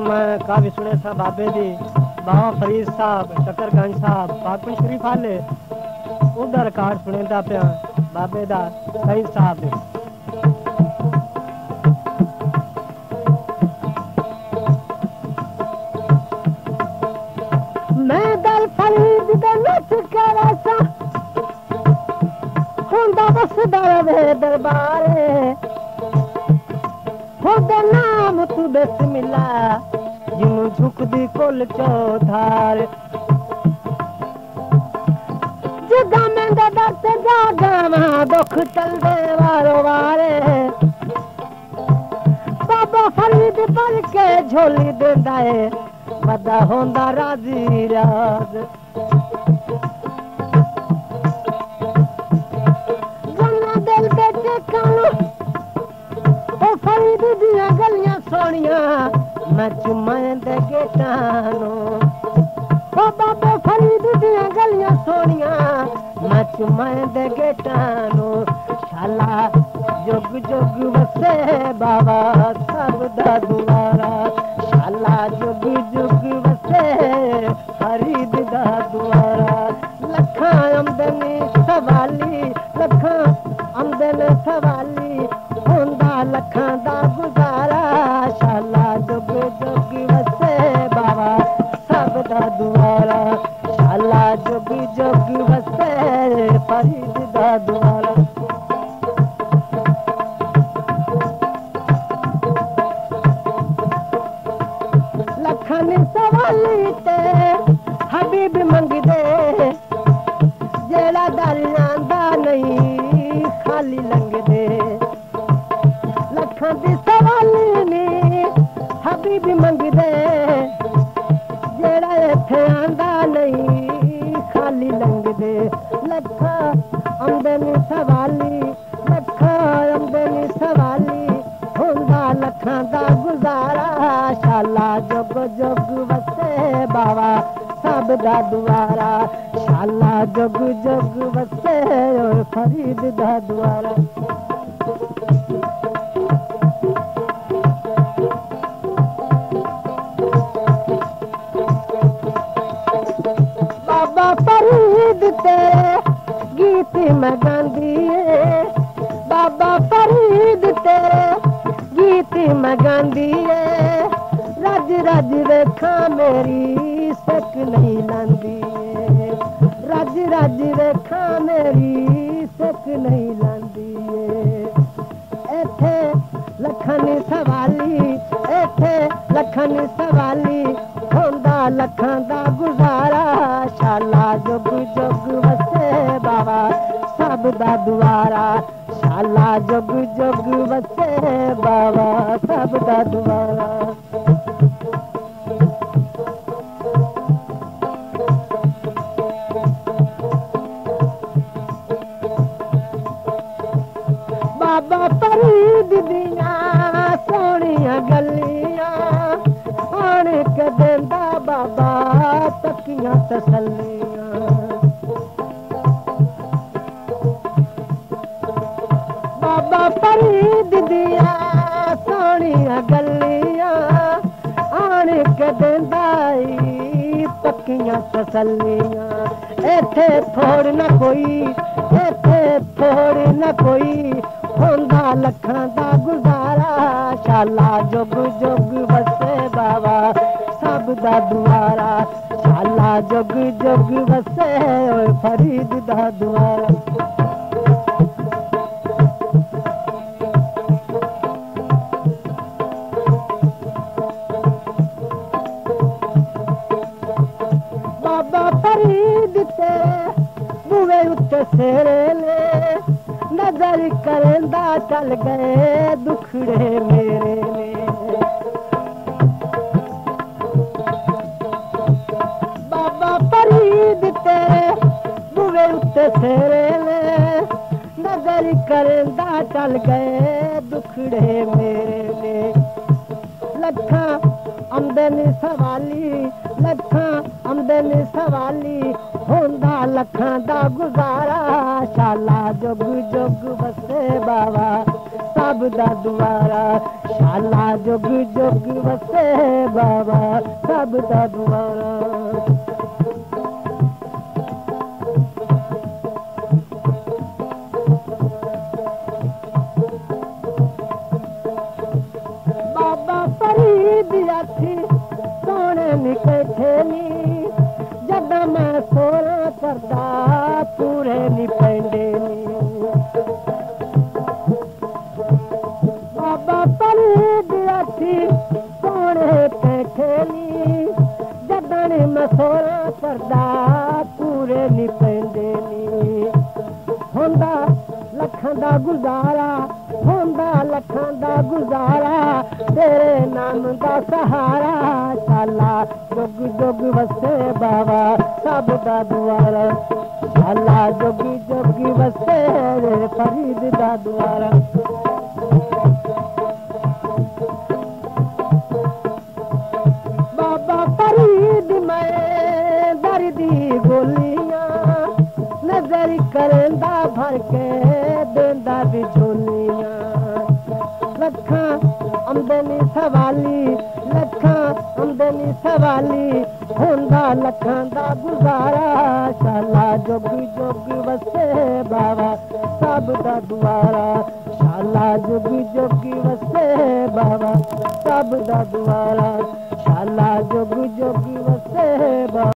मैं काफी सुने था बाबे दी बाबा फरीद साहब शकरगंज साहब पाकपुर शरीफ वाले उधर कार सुने था पे बाबे दा सईद साहब दे मैं दल फरीद दे नच के रसा हुंदा बस दरवे दरबारे होदा नाम तू बिस्मिल्लाह जिन्नू झुकदी कुल चौधार जगा में दर्द जागा दुख चलदे वारो वारे बाबा फरीद पढ़ के झोली देंदा है वदा होंदा राजी राज जन्ना दिल बेटे कानू फरीद दियां गलियां सोनियां मैं चुमाएं दे गेटानो ओ बाबा फरीद दियां गलियां सोनियां मैं चुमाएं दे गेटानो शाला जुग जुग वसे बाबा सब दा दुआरा शाला जुग जुग वसे फरीद दा दुआरा लखां आमदनी सवाली लखां आमदनी सवाली होंदा लखां दा गुजारा शाला जुग जुग वसे बाबा सब दा दुआरा शाला जुग जुग वसे फरीद दा दुआरा लखां ने सवाली ते हबीब मंगदे जेड़ा दर आंदा नहीं खाली लंघदे लखां दी सवाली नी हबीब मंगदे जेड़ा इत्थे आंदा नहीं खाली लंघदे लखां आमदनी सवाली लखां आमदनी सवाली होंदा लखां दा गुजारा शाला जुग जुग वसे बाबा सब दा दुआरा शाला जुग जुग वसे फरीद दा दुआरा बाबा फरीद तेरे गीत मैं गांदी है बाबा फरीद तेरे गीत मैं गांदी है रज रज रेखा मेरी सक नहीं लांदी है रज रज रेखा मेरी सक नहीं लांदी है एथे लखन सवाली एथे लखन सवाली होंदा लखां दा गुजारा शाला जुग जुग वसे बाबा सब दा दुआरा शाला जुग जुग वसे बाबा सब दा दुआरा बाबा फरीद दियां सोहणियां गलियां आण के देंदा बाबा तकियां तसल्लियां बाबा फरीद दियां सोहणियां गलियां आण के देंदा पक्कियां तसल्लियां इत्थे थोड़ न कोई इत्थे थोड़ न कोई होंदा लखां दा गुजारा शाला जुग जुग वसे बाबा सब दा दुआरा शाला जुग जुग वसे फरीद दा दुआरा बाबा फरीद तेरे बुवे उत्ते सेरे ले नजर करेंदा चल गए दुखड़े मेरे ने बाबा फरीद तेरे बुवे उत्ते सेरे ने नजर करेंदा चल गए दुखड़े मेरे ने लखां आमदनी सवाली लखां आमदनी सवाली होंदा लखां दा गुजारा शाला जुग जुग वसे बाबा सब दा दुआरा शाला जुग जुग वसे बाबा सब दा दुआरा बाबा फरीद अखी सोने निकठे नी जद मैं सोना करदा पूरे नी पेंदे नी बाबा फरीद अखी सोने बैठे नी जदन मैं सोना करदा पूरे नी पेंदे नी होंदा लखां दा गुजारा होंदा लखां दा गुजारा तेरे नाम दा सहारा शाला जुग जुग वसे बाबा सब दा दुआरा शाला जुग जुग वसे रे फरीद दा दुआरा बाबा फरीद मैं दर्दी गोलियां नजर करेंदा भर के देंदा भी झोलियां लखां आमदनी सवाली लखां आमदनी सवाली होंदा लखां दा गुजारा शाला जुग जुग वसे बाबा सब दा दुआरा शाला जुग जुग वसे बाबा सब दा दुआरा शाला जुग जुग वसे बाबा